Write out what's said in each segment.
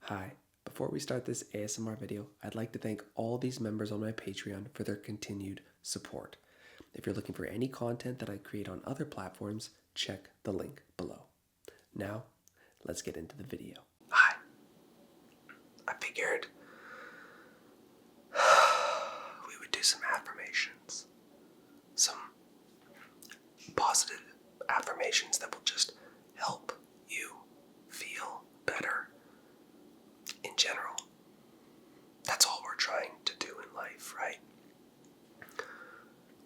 Hi, before we start this ASMR video, I'd like to thank all these members on my Patreon for their continued support. If you're looking for any content that I create on other platforms, check the link below. Now, let's get into the video. Hi, I figured we would do some affirmations. Some positive affirmations that will just help you feel better in general. That's all we're trying to do in life, right?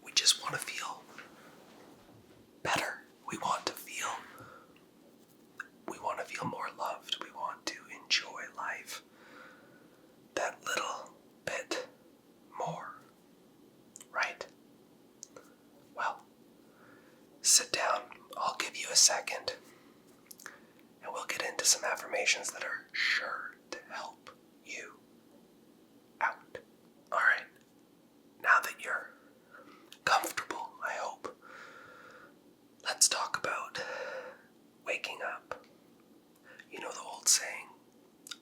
We just want to feel better. We want to feel more loved. We want to enjoy life that little bit more, right? Well, sit down. I'll give you a second, and we'll get into some affirmations that are sure to help you out. All right. Now that you're comfortable, I hope, let's talk about waking up. You know the old saying,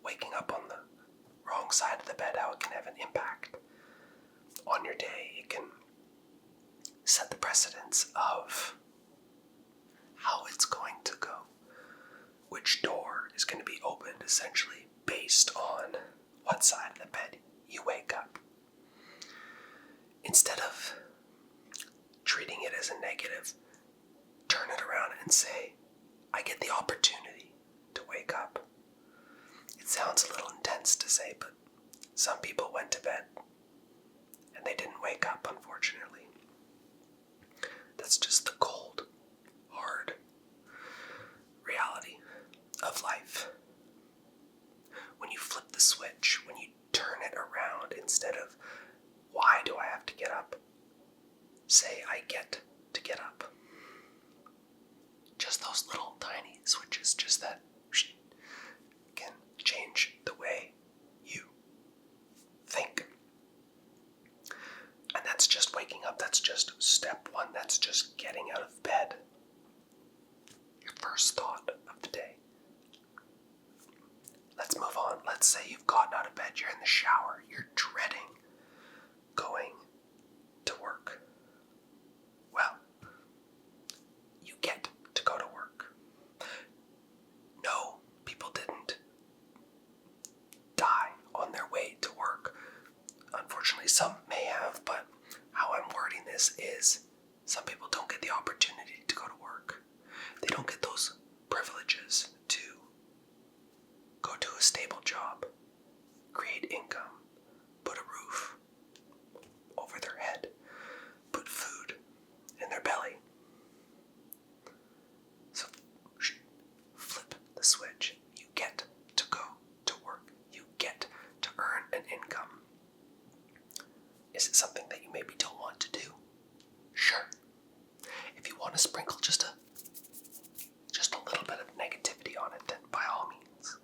waking up on the wrong side of the bed, how it can have an impact on your day. It can set the precedence of how it's going to go, which door is going to be opened, essentially based on what side of the bed you wake up. Instead of treating it as a negative, turn it around and say, I get the opportunity to wake up. It sounds a little intense to say, but some people went to bed and they didn't wake up, unfortunately. That's just the cold, hard reality of life. When you flip the switch, when you turn it around, instead of, why do I have to get up? Say, I get to get up. Just those little tiny switches, just that can change the way you think. And that's just waking up. That's just step one. That's just getting out of bed. Your first thought of the day. Let's move on. Let's say you've gotten out of bed. You're in the shower. You're dreading going to work. Well, you get to go to work. No, people didn't die on their way to work. Unfortunately, some may have, but how I'm wording this is some people don't get the opportunity to go to work. They don't get those privileges to go to a stable job, create income, put a roof over their head, put food in their belly. So flip the switch. You get to go to work. You get to earn an income. Is it something that you maybe don't want to do? Sure. If you want to sprinkle just a little bit of negativity on it, then by all means,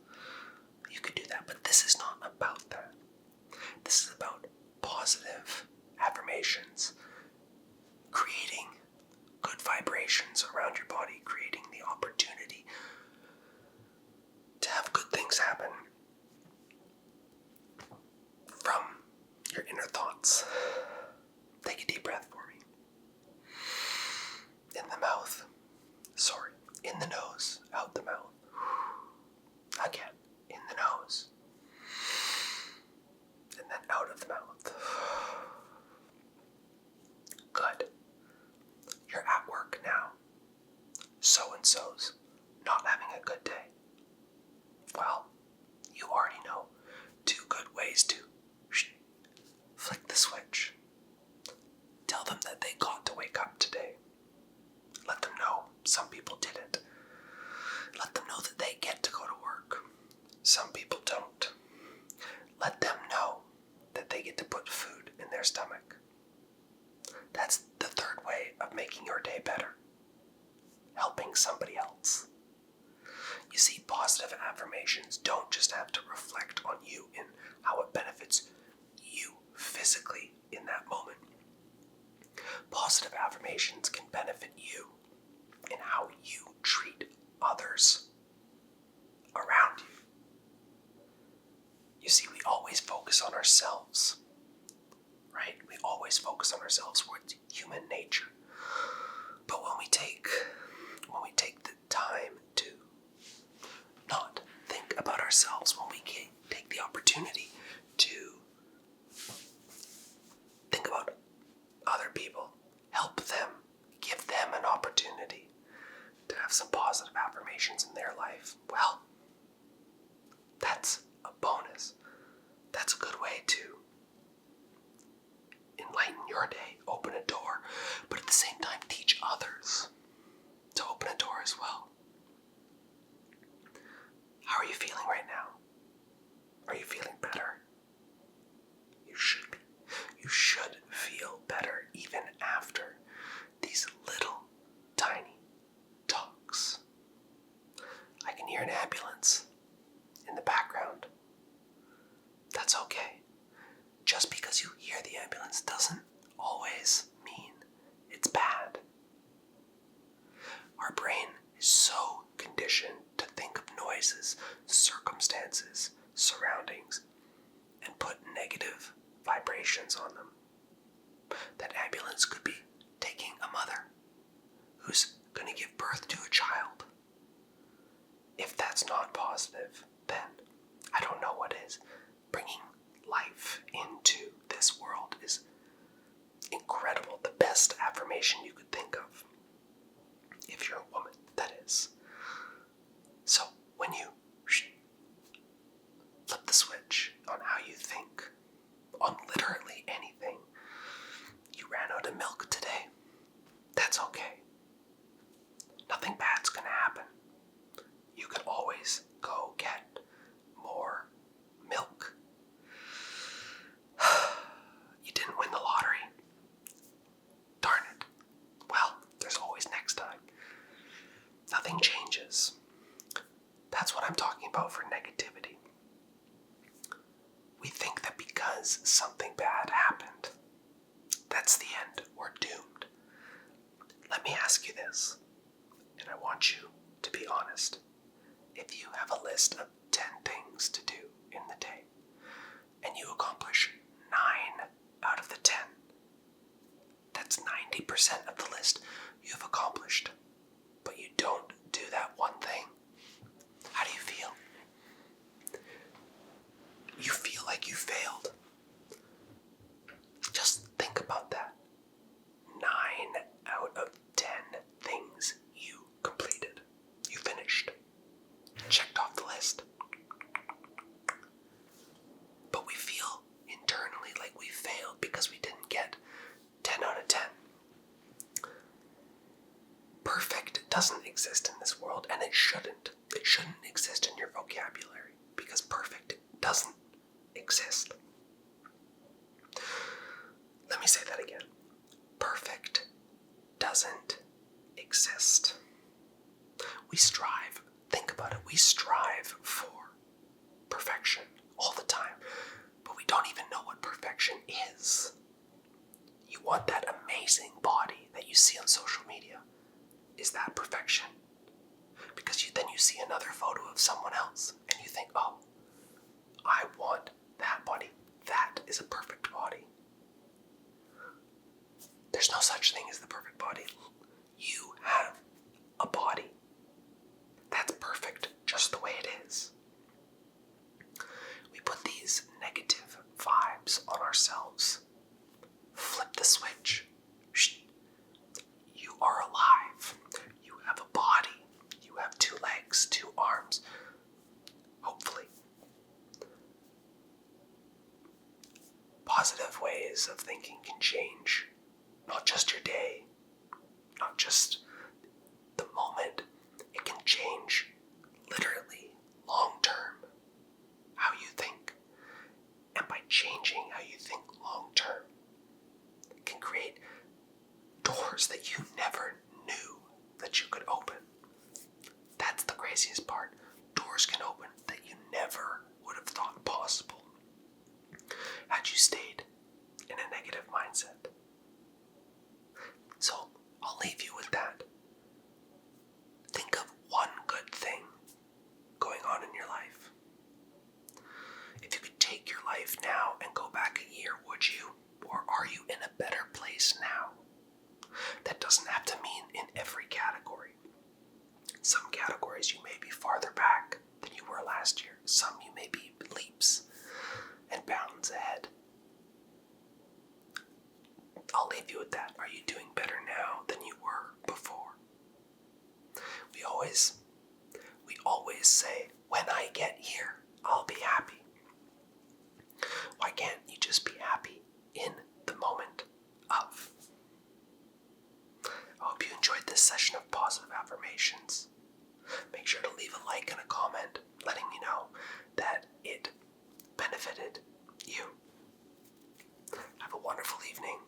you could do that. But this is not about that. This is about positive affirmations, creating good vibrations around your body, creating the opportunity to have good things happen from your inner thoughts. Take a deep breath for me. In the mouth. In the nose, out the mouth. Again, in the nose. And then out of the mouth. Good. You're at work now. So-and-so's not having a good day. Well, you already know 2 good ways to flick the switch. Tell them that they got to wake up today. Let them know some people didn't. Let them know that they get to go to work. Some people don't. Let them know that they get to put food in their stomach. That's the third way of making your day better. Helping somebody else. You see, positive affirmations don't just have to reflect on you in how it benefits you physically in that moment. Positive affirmations can benefit you in how you treat others around you. You see, we always focus on ourselves, right? We always focus on ourselves. It's human nature. But when we take the time to not think about ourselves, when we take the opportunity to think about other people, help them, give them an opportunity to have some positive affirmations in their life, well, that's a bonus. That's a good way to enlighten your day, open a door, but at the same time teach others to open a door as well. How are you feeling right now? Are you feeling better? You should be. You should feel better even after these little tiny talks. I can hear an ambulance in the background. That's okay. Just because you hear the ambulance doesn't always mean it's bad. Our brain is so conditioned to think of noises, circumstances, surroundings, and put negative vibrations on them. That ambulance could be taking a mother who's going to give birth to a child. If that's not positive, then I don't know what is. Bringing life into this world is incredible. The best affirmation you could think of. If you're a woman, that is. So, when you flip the switch on how you think, on literally anything, you ran out of milk today, that's okay. Nothing bad's gonna happen. You can always go get more milk. You didn't win the lottery. Darn it. Well, there's always next time. Nothing changes. That's what I'm talking about for negativity. We think that because something bad happened, that's the end. We're doomed. Let me ask you this, and I want you to be honest. If you have a list of 10 things to do in the day, and you accomplish 9 out of the 10, that's 90% of the list you've accomplished. But you don't do that one thing. How do you feel? You feel like you failed. Just think about that. 9 out of 10 things you completed. You finished. Checked off the list. But we feel internally like we failed because we didn't get 10 out of 10. Perfect doesn't exist in this world, and it shouldn't. It shouldn't exist in your vocabulary because perfect doesn't exist. Let me say that again. Perfect doesn't exist. We strive, think about it, we strive for perfection all the time, but we don't even know what perfection is. You want that amazing body that you see on social media. Is that perfection? Because then you see another photo of someone else and you think, oh, I want that body. That is a perfect body. There's no such thing as the perfect body. You have a body. That's perfect just the way it is. We put these negative vibes on ourselves. Flip the switch. You are alive. You have a body. You have 2 legs, 2 arms. Hopefully. Positive ways of thinking can change not just your day, not just the moment. It can change literally long term how you think. And by changing how you think long term, it can create doors that you never knew that you could open. That's the craziest part. Doors can open that you never would have thought possible had you stayed in a negative mindset. So I'll leave you with that. Think of one good thing going on in your life. If you could life now and go back a year, would you? Or are you in a better place now? That doesn't have to mean in every category. Some categories you may be farther back than you were last year. Some you may be leaps and bounds ahead. I'll leave you with that. Are you doing better now than you were before? We always say, when I get here, I'll be happy. Why can't you just be happy in the moment of? I hope you enjoyed this session of positive affirmations. Make sure to leave a like and a comment letting me know that it benefited you. Have a wonderful evening.